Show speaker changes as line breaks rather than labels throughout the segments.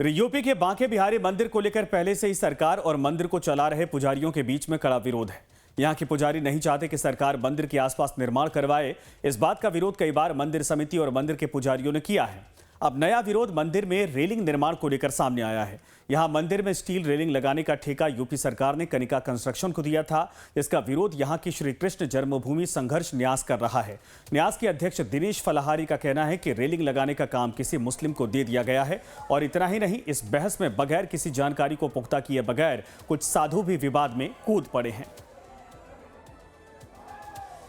UP के बांके बिहारी मंदिर को लेकर पहले से ही सरकार और मंदिर को चला रहे पुजारियों के बीच में कड़ा विरोध है। यहाँ के पुजारी नहीं चाहते कि सरकार मंदिर के आसपास निर्माण करवाए। इस बात का विरोध कई बार मंदिर समिति और मंदिर के पुजारियों ने किया है। अब नया विरोध मंदिर में रेलिंग निर्माण को लेकर सामने आया है। यहाँ मंदिर में स्टील रेलिंग लगाने का ठेका यूपी सरकार ने कनिका कंस्ट्रक्शन को दिया था। इसका विरोध यहाँ की श्री कृष्ण जन्मभूमि संघर्ष न्यास कर रहा है। न्यास के अध्यक्ष दिनेश फलाहारी का कहना है कि रेलिंग लगाने का काम किसी मुस्लिम को दे दिया गया है। और इतना ही नहीं, इस बहस में बगैर किसी जानकारी को पुख्ता किए बगैर कुछ साधु भी विवाद में कूद पड़े हैं।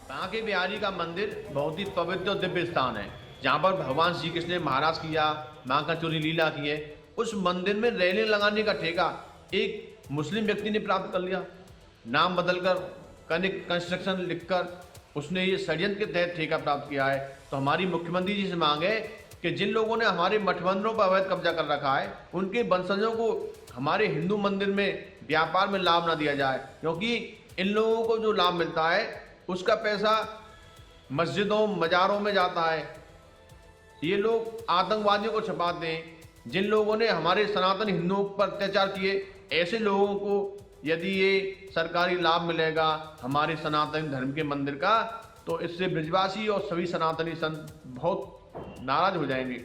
बांके बिहारी का मंदिर बहुत ही पवित्र और दिव्य स्थान है, जहाँ पर भगवान श्री कृष्ण ने महाराज किया, माँ का चोरी लीला की है। उस मंदिर में रेलिंग लगाने का ठेका एक मुस्लिम व्यक्ति ने प्राप्त कर लिया। नाम बदलकर कनिक कंस्ट्रक्शन लिखकर उसने ये षड्यंत्र के तहत ठेका प्राप्त किया है। तो हमारी मुख्यमंत्री जी से मांग है कि जिन लोगों ने हमारे मठ मंदिरों पर अवैध कब्जा कर रखा है, उनके वंशजों को हमारे हिंदू मंदिर में व्यापार में लाभ ना दिया जाए, क्योंकि इन लोगों को जो लाभ मिलता है उसका पैसा मस्जिदों मज़ारों में जाता है। ये लोग आतंकवादियों को छुपाते हैं। जिन लोगों ने हमारे सनातन हिंदुओं पर अत्याचार किए, ऐसे लोगों को यदि ये सरकारी लाभ मिलेगा हमारे सनातन धर्म के मंदिर का, तो इससे ब्रजवासी और सभी सनातनी संत बहुत नाराज हो जाएंगे।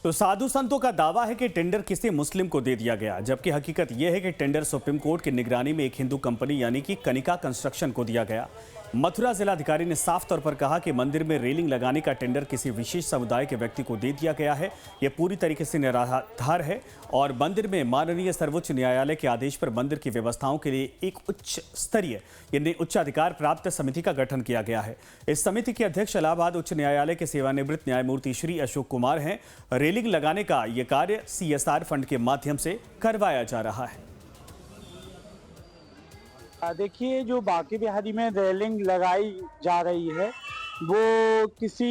तो साधु संतों का दावा है कि टेंडर किसी मुस्लिम को दे दिया गया, जबकि हकीकत यह है कि टेंडर सुप्रीम कोर्ट की निगरानी में एक हिंदू कंपनी यानी कि कनिका कंस्ट्रक्शन को दिया गया। मथुरा जिलाधिकारी ने साफ तौर पर कहा कि मंदिर में रेलिंग लगाने का टेंडर किसी विशेष समुदाय के व्यक्ति को दे दिया गया है। यह पूरी तरीके से निराधार है और मंदिर में माननीय सर्वोच्च न्यायालय के आदेश पर मंदिर की व्यवस्थाओं के लिए एक उच्च स्तरीय यानी उच्चाधिकार प्राप्त समिति का गठन किया गया है। इस समिति के अध्यक्ष इलाहाबाद उच्च न्यायालय के सेवानिवृत्त न्यायमूर्ति श्री अशोक कुमार हैं। रेलिंग लगाने का यह कार्य CSR फंड के माध्यम से करवाया जा रहा है।
देखिए, जो बांके बिहारी में रेलिंग लगाई जा रही है वो किसी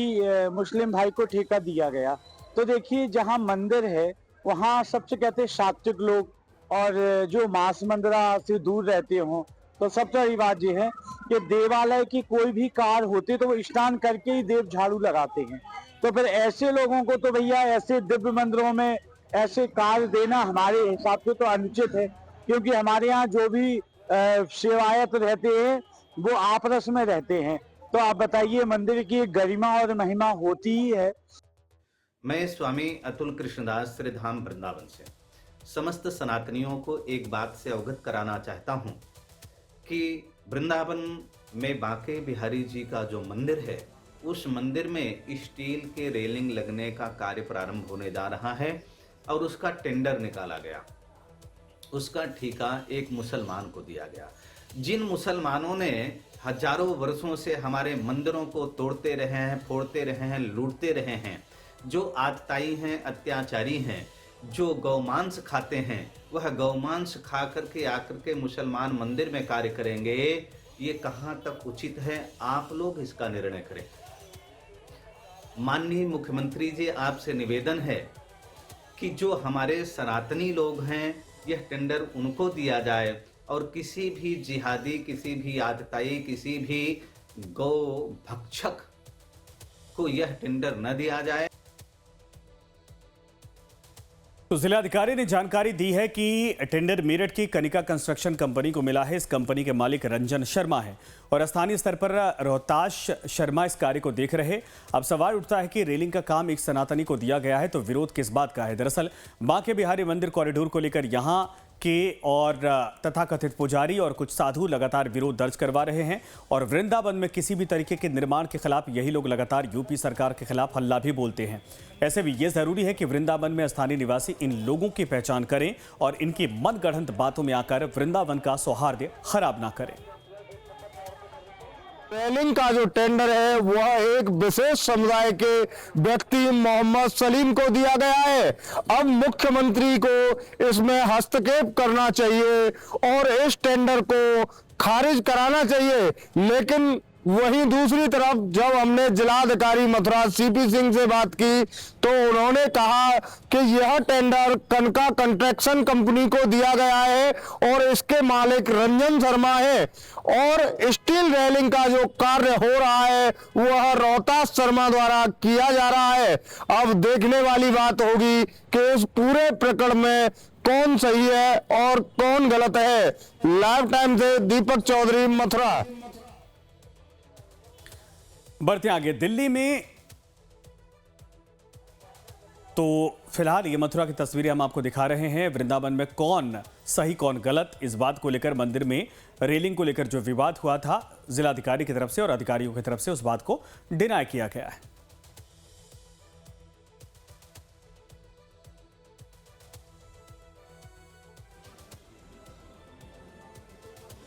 मुस्लिम भाई को ठेका दिया गया। तो देखिए, जहां मंदिर है वहां सबसे कहते हैं सात्विक लोग और जो मांस मंदिरा से दूर रहते हों, तो सबसे बड़ी बात ये है कि देवालय की कोई भी कार्य होते तो वो स्नान करके ही देव झाड़ू लगाते हैं। तो फिर ऐसे लोगों को तो भैया ऐसे दिव्य मंदिरों में ऐसे कार्य देना हमारे हिसाब से तो अनुचित है, क्योंकि हमारे यहाँ जो भी सेवायत रहते हैं वो आपस में रहते हैं। तो आप बताइए, मंदिर की गरिमा और महिमा होती ही है।
मैं स्वामी अतुल कृष्णदास श्रीधाम वृंदावन से समस्त सनातनियों को एक बात से अवगत कराना चाहता हूं कि वृंदावन में बांके बिहारी जी का जो मंदिर है, उस मंदिर में स्टील के रेलिंग लगने का कार्य प्रारंभ होने जा रहा है और उसका टेंडर निकाला गया। उसका ठेका एक मुसलमान को दिया गया। जिन मुसलमानों ने हजारों वर्षों से हमारे मंदिरों को तोड़ते रहे हैं, फोड़ते रहे हैं, लूटते रहे हैं, जो आतताई हैं, अत्याचारी हैं, जो गौमांस खाते हैं, वह गौमांस खा करके आकर के मुसलमान मंदिर में कार्य करेंगे, ये कहाँ तक उचित है? आप लोग इसका निर्णय करें। माननीय मुख्यमंत्री जी, आपसे निवेदन है कि जो हमारे सनातनी लोग हैं, यह टेंडर उनको दिया जाए और किसी भी जिहादी, किसी भी आतताई, किसी भी गौ भक्षक को यह टेंडर न दिया जाए।
तो जिलाधिकारी ने जानकारी दी है कि टेंडर मेरठ की कनिका कंस्ट्रक्शन कंपनी को मिला है। इस कंपनी के मालिक रंजन शर्मा हैं और स्थानीय स्तर पर रोहताश शर्मा इस कार्य को देख रहे। अब सवाल उठता है कि रेलिंग का काम एक सनातनी को दिया गया है, तो विरोध किस बात का है? दरअसल बांके बिहारी मंदिर कॉरिडोर को लेकर यहाँ के और तथाकथित पुजारी और कुछ साधु लगातार विरोध दर्ज करवा रहे हैं और वृंदावन में किसी भी तरीके के निर्माण के खिलाफ यही लोग लगातार यूपी सरकार के खिलाफ हल्ला भी बोलते हैं। ऐसे भी ये जरूरी है कि वृंदावन में स्थानीय निवासी इन लोगों की पहचान करें और इनकी मनगढ़ंत बातों में आकर वृंदावन का सौहार्द खराब ना करें।
रेलिंग का जो टेंडर है वह एक विशेष समुदाय के व्यक्ति मोहम्मद सलीम को दिया गया है। अब मुख्यमंत्री को इसमें हस्तक्षेप करना चाहिए और इस टेंडर को खारिज कराना चाहिए। लेकिन वहीं दूसरी तरफ जब हमने जिलाधिकारी मथुरा सीपी सिंह से बात की तो उन्होंने कहा कि यह टेंडर कनका कंस्ट्रक्शन कंपनी को दिया गया है और इसके मालिक रंजन शर्मा है और स्टील रेलिंग का जो कार्य हो रहा है वह रोहतास शर्मा द्वारा किया जा रहा है। अब देखने वाली बात होगी कि इस पूरे प्रकरण में कौन सही है और कौन गलत है। लाइव टाइम से दीपक चौधरी, मथुरा।
बढ़ते आगे दिल्ली में, तो फिलहाल ये मथुरा की तस्वीरें हम आपको दिखा रहे हैं। वृंदावन में कौन सही कौन गलत, इस बात को लेकर मंदिर में रेलिंग को लेकर जो विवाद हुआ था जिलाधिकारी की तरफ से और अधिकारियों की तरफ से, उस बात को डिनाई किया गया है।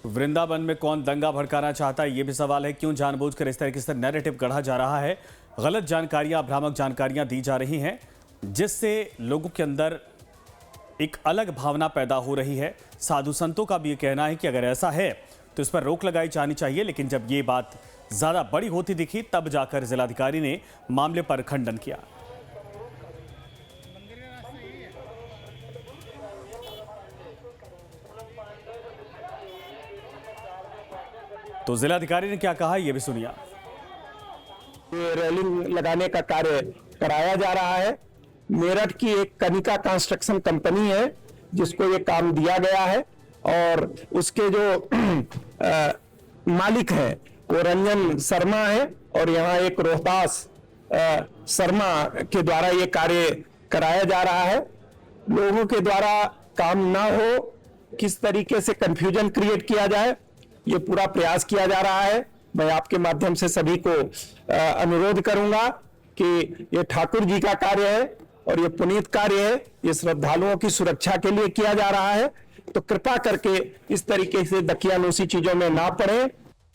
वृंदावन में कौन दंगा भड़काना चाहता है, यह भी सवाल है। क्यों जानबूझकर इस तरीके से नैरेटिव गढ़ा जा रहा है, गलत जानकारियां, भ्रामक जानकारियां दी जा रही हैं, जिससे लोगों के अंदर एक अलग भावना पैदा हो रही है। साधु संतों का भी ये कहना है कि अगर ऐसा है तो इस पर रोक लगाई जानी चाहिए, लेकिन जब ये बात ज्यादा बड़ी होती दिखी तब जाकर जिलाधिकारी ने मामले पर खंडन किया। तो जिलाधिकारी ने क्या कहा, यह भी सुनिए।
रेलिंग लगाने का कार्य कराया जा रहा है। मेरठ की एक कनिका कंस्ट्रक्शन कंपनी है जिसको ये काम दिया गया है और उसके जो मालिक हैं वो रंजन शर्मा है और यहाँ एक रोहतास शर्मा के द्वारा ये कार्य कराया जा रहा है। लोगों के द्वारा काम ना हो, किस तरीके से कंफ्यूजन क्रिएट किया जाए, ये पूरा प्रयास किया जा रहा है। मैं आपके माध्यम से सभी को अनुरोध करूंगा कि ये ठाकुर जी का कार्य है और ये पुनीत कार्य है, ये श्रद्धालुओं की सुरक्षा के लिए किया जा रहा है। तो कृपा करके इस तरीके से दकियानूसी चीजों में ना पड़े।